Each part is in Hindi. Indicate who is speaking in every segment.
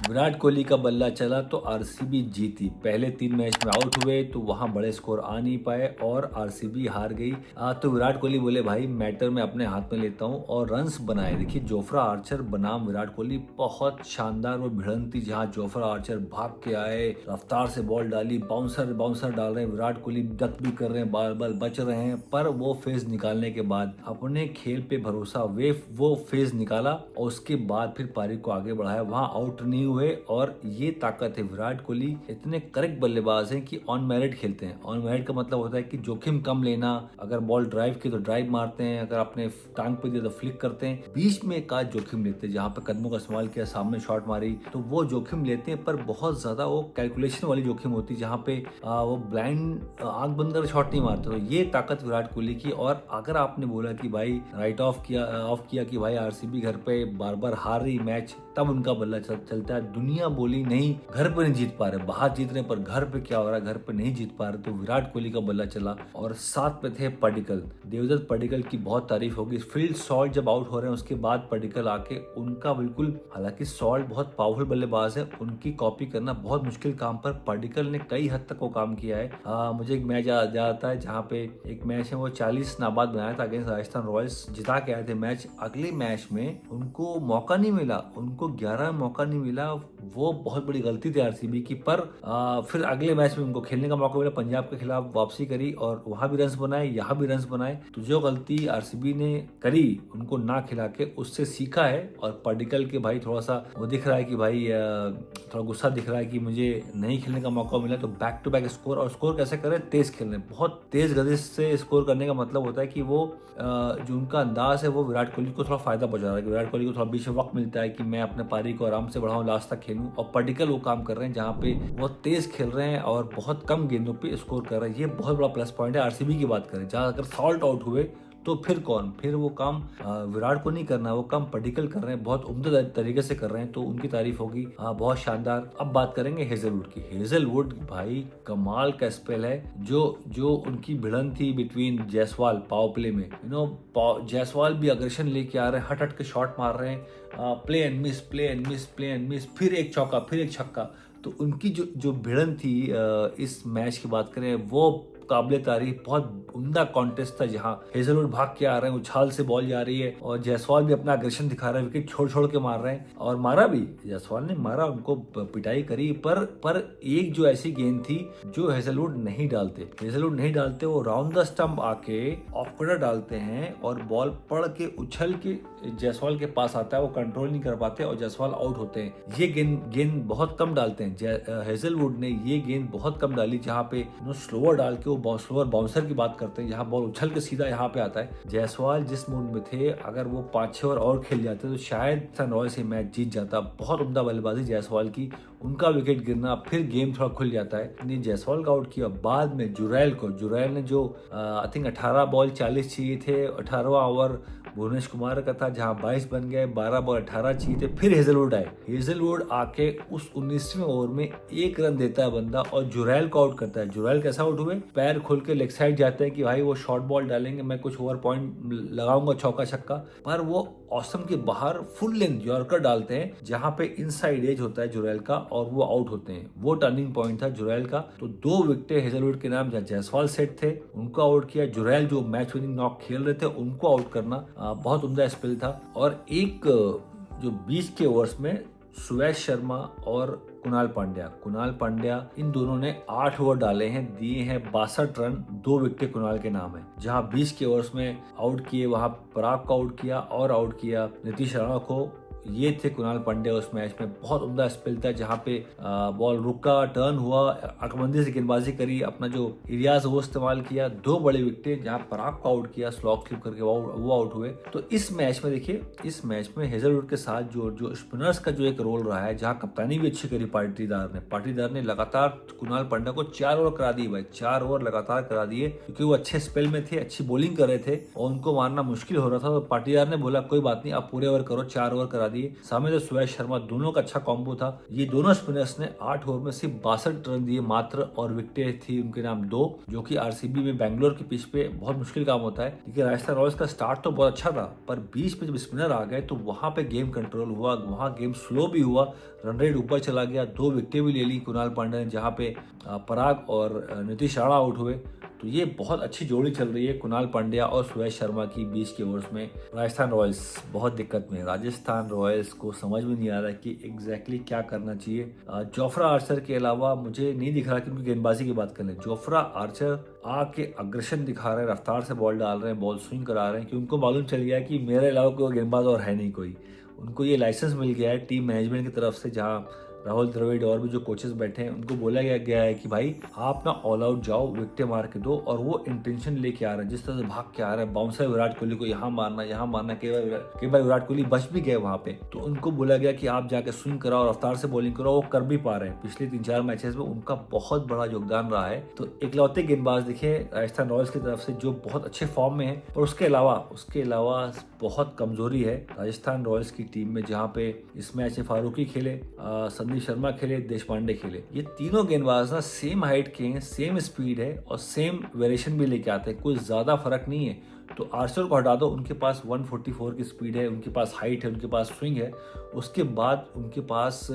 Speaker 1: विराट कोहली का बल्ला चला तो आरसीबी जीती। पहले 3 मैच में आउट हुए तो वहां बड़े स्कोर आ नहीं पाए और आरसीबी हार गई। तो विराट कोहली बोले भाई मैटर मैं अपने हाथ में लेता हूं और रन्स बनाए। देखिए जोफ्रा आर्चर बनाम विराट कोहली, बहुत शानदार वो भिड़ंत थी जहां जोफ्रा आर्चर भाग के आए, रफ्तार से बॉल डाली, बाउंसर बाउंसर डाल रहे हैं, विराट कोहली डक भी कर रहे हैं, बार बार बच रहे हैं, पर वो फेज निकालने के बाद अपने खेल पे भरोसा वे वो फेज निकाला और उसके बाद फिर पारी को आगे बढ़ाया, वहां आउट नहीं हुए। और ये ताकत है, विराट कोहली इतने करेक्ट बल्लेबाज हैं कि ऑन मेरिट खेलते हैं। ऑन मेरिट का मतलब होता है कि जोखिम कम लेना, अगर बॉल ड्राइव की तो ड्राइव मारते हैं, अगर अपने टांग पे दिया तो फ्लिक करते हैं, बीच में का जोखिम लेते हैं, जहां पे कदमों का इस्तेमाल किया, सामने शॉट मारी तो वो जोखिम लेते हैं, पर बहुत ज्यादा वो कैलकुलेशन वाली जोखिम होती है जहां पे वो ब्लाइंड आंख बंद कर शॉट नहीं मारते। तो ये ताकत विराट कोहली की। और अगर आपने बोला कि भाई राइट ऑफ किया कि भाई आरसीबी घर पे बार बार हार रही मैच, तब उनका बल्ला चलता है। दुनिया बोली नहीं घर पे नहीं जीत पा रहे, बाहर जीत रहे पर घर पे क्या हो रहा है, घर पे नहीं जीत पा रहे, तो विराट कोहली का बल्ला चला। और साथ पे थे पडिक्कल, देवदत्त पडिक्कल की बहुत तारीफ होगी। फील्ड सॉल्ट जब आउट हो रहे हैं उसके बाद पडिक्कल आके उनका बिल्कुल, हालांकि सॉल्ट बहुत पावरफुल बल्लेबाज है, उनकी कॉपी करना बहुत मुश्किल काम, पर पडिक्कल ने कई हद तक वो काम किया है। मुझे एक मैच याद आता है जहाँ पे एक मैच में वो 40 नाबाद बनाया था अगेंस्ट राजस्थान रॉयल्स, जिता के आए थे मैच। अगले मैच में उनको मौका नहीं मिला, उनको 11 मौका नहीं मिला, वो बहुत बड़ी गलती थी आरसीबी की। पर फिर अगले मैच में उनको खेलने का मौका मिला, पंजाब के खिलाफ वापसी करी और वहां भी रन्स बनाए, यहाँ भी रन्स बनाए। तो जो गलती आरसीबी ने करी उनको ना खिला के, उससे सीखा है। और पडिक्कल के भाई थोड़ा सा वो दिख रहा है कि भाई थोड़ा गुस्सा दिख रहा है कि मुझे नहीं खेलने का मौका मिला। तो बैक टू बैक स्कोर, और स्कोर कैसे करें, तेज खेलने, बहुत तेज गति से स्कोर करने का मतलब होता है कि वो जो उनका अंदाज है वो विराट कोहली को थोड़ा फायदा पहुंचा रहा है, कि विराट कोहली को थोड़ा बीच में वक्त मिलता है कि मैं अपने पारी को आराम से बढ़ाऊं, लास्ट तक खेलूं। और पडिक्कल वो काम कर रहे हैं जहां पे वो तेज खेल रहे हैं और बहुत कम गेंदों पे स्कोर कर रहे हैं। ये बहुत बड़ा प्लस पॉइंट है। आरसीबी की बात करें, जहां अगर सॉल्ट आउट हुए तो फिर कौन, फिर वो काम विराट को नहीं करना, वो काम पडिक्कल कर रहे हैं, बहुत उम्दा तरीके से कर रहे हैं, तो उनकी तारीफ होगी। बहुत शानदार। अब बात करेंगे हेजलवुड की। हेजलवुड भाई कमाल का स्पेल है, जो उनकी भिड़ंत थी बिटवीन जायसवाल पावर प्ले में, जायसवाल भी अग्रेशन लेके आ रहे हैं, हट हट के शॉट मार रहे हैं, play and miss, play and miss, play and miss, फिर एक चौका, फिर एक छक्का। तो उनकी जो भिड़ंत थी इस मैच की बात करें, वो काबिले तारीफ, बहुत उम्दा कॉन्टेस्ट था जहां हेजलवुड भाग के आ रहे हैं, उछाल से बॉल जा रही है और जायसवाल भी अपना अग्रेशन दिखा रहा है, विकेट छोड़ छोड़ के मार रहे हैं। और मारा भी, जायसवाल ने मारा, उनको पिटाई करी, पर एक जो ऐसी गेंद थी जो हेजलवुड नहीं डालते, वो राउंड द स्टंप आके ऑफ कटर डालते हैं और बॉल पड़ के उछल के जायसवाल के पास आता है, वो कंट्रोल नहीं कर पाते और जायसवाल आउट होते हैं। ये गेंद बहुत कम डालते हैं, हेजलवुड ने ये गेंद बहुत कम डाली, जहाँ पे स्लोअर डाल के वो स्लोअर बाउंसर की बात करते हैं, यहाँ बॉल उछल के सीधा यहाँ पे आता है। जायसवाल जिस मूड में थे, अगर वो 5-6 ओवर और खेल जाते तो शायद सनराइजर्स ये मैच जीत जाता। बहुत उम्दा बल्लेबाजी जायसवाल की, उनका विकेट गिरना, फिर गेम थोड़ा खुल जाता है। जायसवाल का आउट किया, बाद में जुरैल ने जो आई थिंक 18 बॉल 40 चाहिए थे, 18वां ओवर भुवनेश कुमार का था जहां 22 बन गए, 12 बॉल 18 चाहिए थे, फिर हेजलवुड आए। हेजलवुड आके उस 19वें ओवर में 1 रन देता है बंदा और जुरैल को आउट करता है। जुरैल कैसा आउट हुए, पैर खोल के लेग साइड जाते हैं कि भाई वो शॉर्ट बॉल डालेंगे, मैं कुछ ओवर पॉइंट लगाऊंगा, चौका छक्का, पर वो ऑसम के बाहर फुल लेंथ यॉर्कर डालते हैं जहां पे इनसाइड एज होता है जुरैल का और वो आउट होते हैं। वो टर्निंग पॉइंट था जुरैल का। तो 2 विकेट हेजलवुड के नाम, जहाँ जायसवाल सेट थे उनको आउट किया, जुरैल जो मैच विनिंग नॉक खेल रहे थे उनको आउट करना, बहुत उम्दा स्पेल था। और एक जो 20 के ओवर्स में सुयश शर्मा और कुणाल पांड्या इन दोनों ने 8 ओवर डाले हैं, दिए हैं 62 रन, 2 विकेट कुणाल के नाम है। जहां 20 के ओवर्स में आउट किए, वहां पराग को आउट किया और आउट किया नीतीश राणा को। ये थे कुणाल पांड्या उस मैच में, बहुत उम्दा स्पेल था जहां पे बॉल रुका, टर्न हुआ, अकबंदी से गेंदबाजी करी, अपना जो एरियाज वो इस्तेमाल किया, 2 बड़े विकेट, जहां पराग को आउट किया स्लॉग स्लिप करके वो आउट हुए। तो इस मैच में देखिए, इस मैच में हेजलवुड के साथ जो स्पिनर्स का जो एक रोल रहा है, जहां कप्तानी भी अच्छी करी पाटीदार ने लगातार कुणाल पांड्या को 4 ओवर करा दिए भाई, 4 ओवर लगातार करा दिए, क्योंकि वो अच्छे स्पेल में थे, अच्छी बॉलिंग कर रहे थे और उनको मारना मुश्किल हो रहा था। तो पाटीदार ने बोला कोई बात नहीं, आप पूरे ओवर करो, 4 ओवर करा दिए। सामने तो सुयश शर्मा, दोनों का अच्छा कॉम्बो था। ये दोनों स्पिनर्स ने 8 ओवर में सिर्फ 62 रन दिए मात्र, और विकेटें थी उनके नाम 2, जो कि आरसीबी में बैंगलोर की पिच पे बहुत मुश्किल काम होता है। क्योंकि राजस्थान रॉयल्स का स्टार्ट तो बहुत अच्छा था, पर बीच में जब स्पिनर आ गए तो वहां पे गेम कंट्रोल हुआ, वहां गेम स्लो भी हुआ, रन रेट ऊपर चला गया, 2 विकेटें भी ले ली कुणाल पांड्या ने, जहां पे पराग और नीतीश राणा आउट हुए। तो ये बहुत अच्छी जोड़ी चल रही है कुणाल पांड्या और सुयश शर्मा की 20 के ओवर्स में। राजस्थान रॉयल्स बहुत दिक्कत में है। राजस्थान रॉयल्स को समझ में नहीं आ रहा है कि एग्जैक्टली क्या करना चाहिए। जोफ्रा आर्चर के अलावा मुझे नहीं दिख रहा कि उनकी गेंदबाजी की बात कर लें। जोफ्रा आर्चर आके अग्रेशन दिखा रहे हैं, रफ्तार से बॉल डाल रहे हैं, बॉल स्विंग करा रहे हैं, कि उनको मालूम चल गया है कि मेरे अलावा कोई गेंदबाज और है नहीं कोई। उनको ये लाइसेंस मिल गया है टीम मैनेजमेंट की तरफ से, जहाँ राहुल द्रविड़ और भी जो कोचेस बैठे हैं उनको बोला गया है कि भाई आप ना ऑल आउट जाओ, विकेटें मार के दो। और वो इंटेंशन लेके आ रहे हैं, जिस तरह से भाग के आ रहे हैं, बाउंसर विराट कोहली को यहाँ मारना, कई बार विराट कोहली बच भी गए वहां पे, तो उनको बोला गया कि आप जाके स्विंग कराओ, रफ्तार से बॉलिंग करो। वो कर भी पा रहे हैं। पिछले 3-4 मैचेस में उनका बहुत बड़ा योगदान रहा है। तो इकलौते गेंदबाज दिखे राजस्थान रॉयल्स की तरफ से जो बहुत अच्छे फॉर्म में है। और उसके अलावा बहुत कमजोरी है राजस्थान रॉयल्स की टीम में, जहाँ पे इस मैच में फारूकी खेले, संदीप शर्मा खेले, देशपांडे खेले। ये तीनों गेंदबाज ना सेम हाइट के हैं, सेम स्पीड है और सेम वेरिएशन भी लेके आते हैं, कोई ज्यादा फर्क नहीं है। तो आर्चर को हटा दो, उनके पास 144 की स्पीड है, उनके पास हाइट है, उनके पास स्विंग है। उसके बाद उनके पास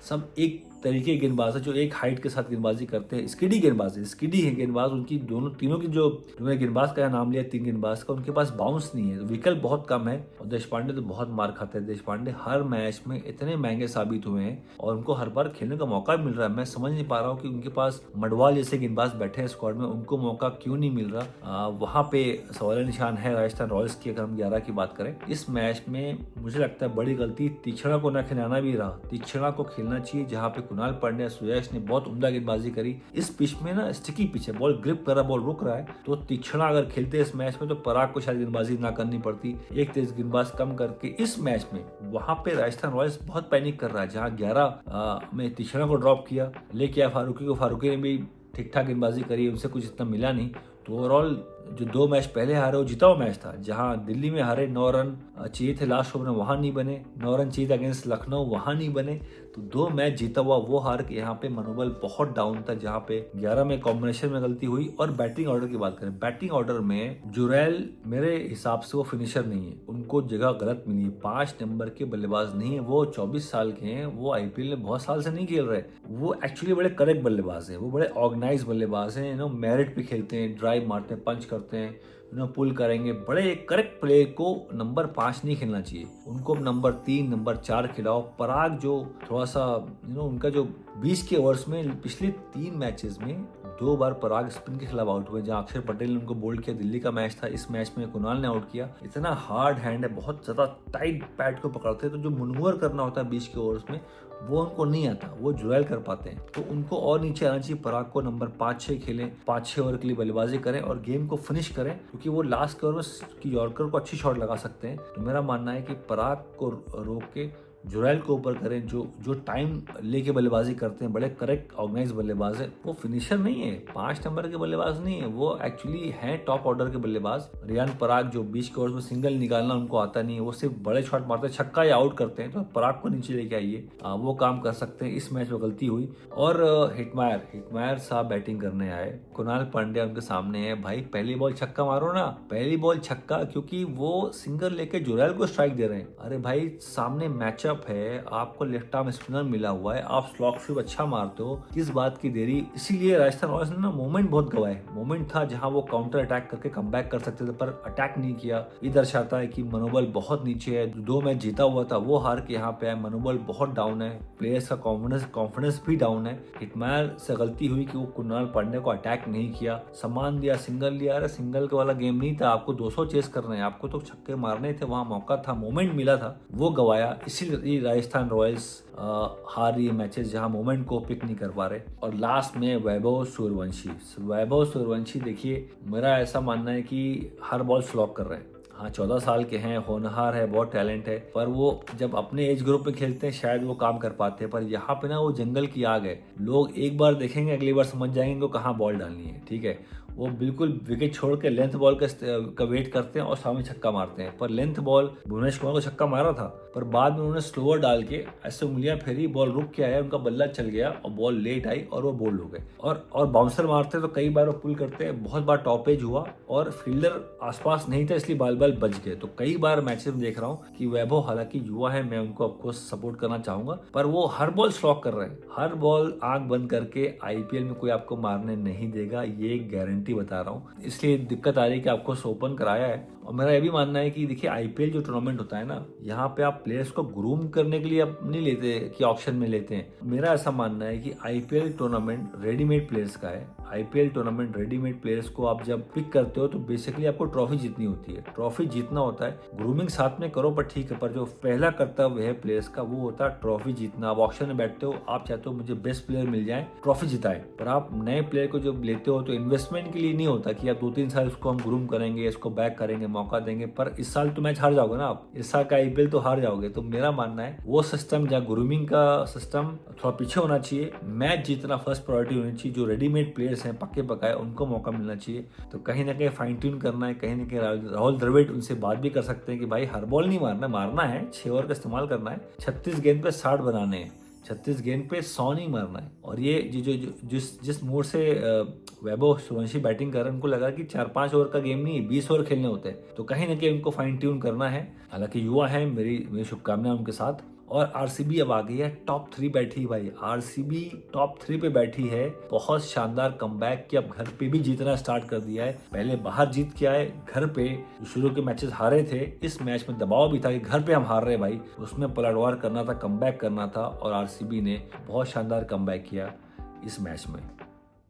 Speaker 1: सब एक तरीके के गेंदबाज है जो एक हाइट के साथ गेंदबाजी करते हैं। स्किडी है गेंदबाज उनकी, तीनों की जो गेंदबाज का नाम लिया 3 गेंदबाज का, उनके पास बाउंस नहीं है, विकल्प बहुत कम है। और देशपांडे तो बहुत मार खाते हैं। देशपांडे हर मैच में इतने महंगे साबित हुए हैं और उनको हर बार खेलने का मौका मिल रहा है। मैं समझ नहीं पा रहा हूँ कि उनके पास मडवाल जैसे गेंदबाज बैठे हैं स्क्वाड में, उनको मौका क्यों नहीं मिल रहा। वहां पे सवाल निशान है राजस्थान रॉयल्स की। अगर हम 11 की बात करें, इस मैच में मुझे लगता है बड़ी गलती तीक्ष्णा को न खिलाना भी रहा। तीक्ष्णा को खेलना चाहिए, जहाँ पे कुणाल पांड्या, सुयश ने बहुत उम्दा गेंदबाजी करी। इस पिच में ना स्टिकी पिच है, बॉल ग्रिप कर रहा, बॉल रुक रहा है, तो तीक्ष्णा अगर खेलते इस मैच में तो पराग को शायद गेंदबाजी ना करनी पड़ती। एक तेज गेंदबाज कम करके इस मैच में वहां पे राजस्थान रॉयल्स बहुत पैनिक कर रहा है। जहां 11 में तीक्ष्णा को ड्रॉप किया, लेके आया फारूकी को, फारूकी ने भी ठीक ठाक गेंदबाजी करी, उनसे कुछ इतना मिला नहीं। तो ओवरऑल जो 2 मैच पहले हारे वो जीता हुआ मैच था। जहां दिल्ली में हारे, 9 रन चाहिए थे लास्ट ओवर में, वहां नहीं बने। 9 रन चाहिए थे अगेंस्ट लखनऊ, वहां नहीं बने। तो 2 मैच जीता हुआ वो हार के यहाँ पे मनोबल बहुत डाउन था। जहाँ पे 11 में कॉम्बिनेशन में गलती हुई। और बैटिंग ऑर्डर की बात करें, बैटिंग ऑर्डर में जुरैल मेरे हिसाब से वो फिनिशर नहीं है, उनको जगह गलत मिली है। 5 नंबर के बल्लेबाज नहीं है वो, 24 साल के हैं, वो आईपीएल में बहुत साल से नहीं खेल रहे। वो एक्चुअली बड़े करेक्ट बल्लेबाज हैं, वो बड़े ऑर्गेनाइज बल्लेबाज हैं, मेरिट पे खेलते हैं, ड्राइव मारते हैं, पंच करते हैं, पुल करेंगे। बड़े करेक्ट प्लेयर को नंबर 5 नहीं खेलना चाहिए, उनको नंबर 3, नंबर 4 खिलाओ। पराग जो थोड़ा सा उनका जो 20 के ओवर्स में पिछले 3 मैचेस में 2 बार पराग स्पिन के खिलाफ आउट हुए, जहां अक्षर पटेल ने उनको बोल्ड किया। दिल्ली का मैच था, इस मैच में कुणाल ने आउट किया। इतना हार्ड हैंड है, बहुत ज्यादा टाइट पैड को पकड़ते हैं, तो जो मनूवर करना होता है 20 के ओवर्स में वो उनको नहीं आता, वो जुरैल कर पाते हैं। तो उनको और नीचे आना चाहिए। पराग को नंबर 5-6 खेलें, 5-6 ओवर के लिए बल्लेबाजी करें और गेम को फिनिश करें, क्योंकि वो लास्ट के ओवर में की यॉर्कर को अच्छी शॉट लगा सकते हैं। तो मेरा मानना है कि पराग को रोक के जुरैल को ऊपर करें, जो टाइम लेके बल्लेबाजी करते हैं, बड़े करेक्ट ऑर्गेनाइज बल्लेबाज है। वो फिनिशर नहीं है, 5 नंबर के बल्लेबाज नहीं है, वो एक्चुअली है टॉप ऑर्डर के बल्लेबाज। रियान पराग जो 20 के ओवर में सिंगल निकालना उनको आता नहीं है, वो सिर्फ बड़े शॉट मारते हैं, छक्का या आउट करते हैं। तो पराग को नीचे लेके आइए, वो काम कर सकते हैं। इस मैच में गलती हुई। और हिटमायर साहब बैटिंग करने आए, कुणाल पांड्या उनके सामने है। भाई पहली बॉल छक्का मारो ना, पहली बॉल छक्का, क्योंकि वो सिंगल लेके जुरैल को स्ट्राइक दे रहे हैं। अरे भाई सामने मैचअप है, आपको लेफ्ट आर्म स्पिनर मिला हुआ है, आप स्लॉक स्वीप अच्छा मारते हो, किस बात की देरी। इसीलिए राजस्थान रॉयल्स ने ना मोमेंट बहुत गवाए। मोमेंट था जहां वो काउंटर अटैक करके कमबैक कर सकते थे, पर अटैक नहीं किया। ये दर्शाता है कि मनोबल बहुत नीचे है। 2 मैच जीता हुआ था वो हार के यहाँ पे है, मनोबल बहुत डाउन है, प्लेयर्स का कॉन्फिडेंस भी डाउन है। हिटमायर से गलती हुई कि वो कुणाल पांड्या को अटैक नहीं किया, सम्मान दिया, सिंगल लिया। अरे सिंगल वाला गेम नहीं था, आपको 200 चेस करना है, आपको तो छक्के मारने थे, वहां मौका था, मोमेंट मिला था, वो गवाया। इसीलिए राजस्थान रॉयल्स हार रही है मैचेस जहां मोमेंट को पिक नहीं कर पा रहे। और लास्ट में वैभव सूर्यवंशी देखिए, मेरा ऐसा मानना है कि हर बॉल स्लॉक कर रहे हैं। हाँ 14 साल के हैं, होनहार है, बहुत टैलेंट है, पर वो जब अपने एज ग्रुप में खेलते हैं शायद वो काम कर पाते हैं। पर यहाँ पे ना वो जंगल की आग है, लोग एक बार देखेंगे अगली बार समझ जाएंगे को कहाँ बॉल डालनी है। ठीक है, वो बिल्कुल विकेट छोड़ के लेंथ बॉल का वेट करते हैं और सामने छक्का मारते हैं। पर लेंथ बॉल भुवनेश्वर कुमार को छक्का मारा था, पर बाद में उन्होंने स्लोअर डाल के ऐसे उंगलियां फेरी, बॉल रुक के आया, उनका बल्ला चल गया और बॉल लेट आई और वो बोल्ड हो गए। और बाउंसर मारते तो कई बार वो पुल करते, बहुत बार टॉपेज हुआ और फील्डर आसपास नहीं था, इसलिए बाल बच गए। तो कई बार मैचेस में देख रहा हूँ कि वैभव हालांकि युवा है, मैं उनको ऑफकोर्स सपोर्ट करना चाहूंगा, पर वो हर बॉल स्ट्रोक कर रहे हैं। हर बॉल आंख बंद करके आईपीएल में कोई आपको मारने नहीं देगा, ये गारंटी बता रहा हूँ। इसलिए दिक्कत आ रही है कि आपको ओपन कराया है। और मेरा ये भी मानना है कि देखिए आईपीएल जो टूर्नामेंट होता है ना, यहाँ पे आप प्लेयर्स को ग्रूम करने के लिए आप नहीं लेते कि ऑप्शन में लेते हैं। मेरा ऐसा मानना है कि आईपीएल टूर्नामेंट रेडीमेड प्लेयर्स का है। आईपीएल टूर्नामेंट रेडीमेड प्लेयर्स को आप जब पिक करते हो तो बेसिकली आपको ट्रॉफी जीतनी होती है। ट्रॉफी जीतना होता है, ग्रूमिंग साथ में करो पर ठीक है, पर जो पहला कर्तव्य है प्लेयर्स का वो होता है ट्रॉफी जीतना। आप ऑप्शन में बैठते हो, आप चाहते हो मुझे बेस्ट प्लेयर मिल जाए, ट्रॉफी जिताए, पर आप नए प्लेयर को जब लेते हो तो इन्वेस्टमेंट के लिए नहीं होता कि आप 2-3 साल इसको हम ग्रूम करेंगे, इसको बैक करेंगे, मौका देंगे, पर इस साल तो मैच हार जाओगे ना आप, इस साल का आईपीएल तो हार जाओगे। तो मेरा मानना है वो सिस्टम जहाँ ग्रूमिंग का सिस्टम थोड़ा पीछे होना चाहिए, मैच जीतना फर्स्ट प्रायोरिटी होनी चाहिए। जो रेडीमेड प्लेयर्स हैं पक्के पकाए, उनको मौका मिलना चाहिए। तो कहीं ना कहीं फाइन ट्यून करना है, कहीं ना कहीं राहुल द्रविड़ उनसे बात भी कर सकते हैं कि भाई हर बॉल नहीं मारना है, 6 ओवर का इस्तेमाल करना है, 36 गेंद पे 60 बनाने हैं, 36 गेंद पे 100 नहीं मारना है। और ये जिस मूड से वैभव सूर्यवंशी बैटिंग कर रहे हैं, उनको लगा कि 4-5 ओवर का गेम नहीं 20 ओवर खेलने होते हैं। तो कहीं ना कहीं उनको फाइन ट्यून करना है। हालांकि युवा है, मेरी शुभकामनाएं उनके साथ। और आरसीबी अब आ गई है टॉप 3 बैठी भाई, आरसीबी टॉप 3 पे बैठी है। बहुत शानदार कमबैक की, अब घर पे भी जीतना स्टार्ट कर दिया है। पहले बाहर जीत के आए, घर पे शुरू के मैचेस हारे थे, इस मैच में दबाव भी था कि घर पे हम हार रहे भाई, उसमें पलटवार करना था, कमबैक करना था, और आरसीबी ने बहुत शानदार कमबैक किया इस मैच में।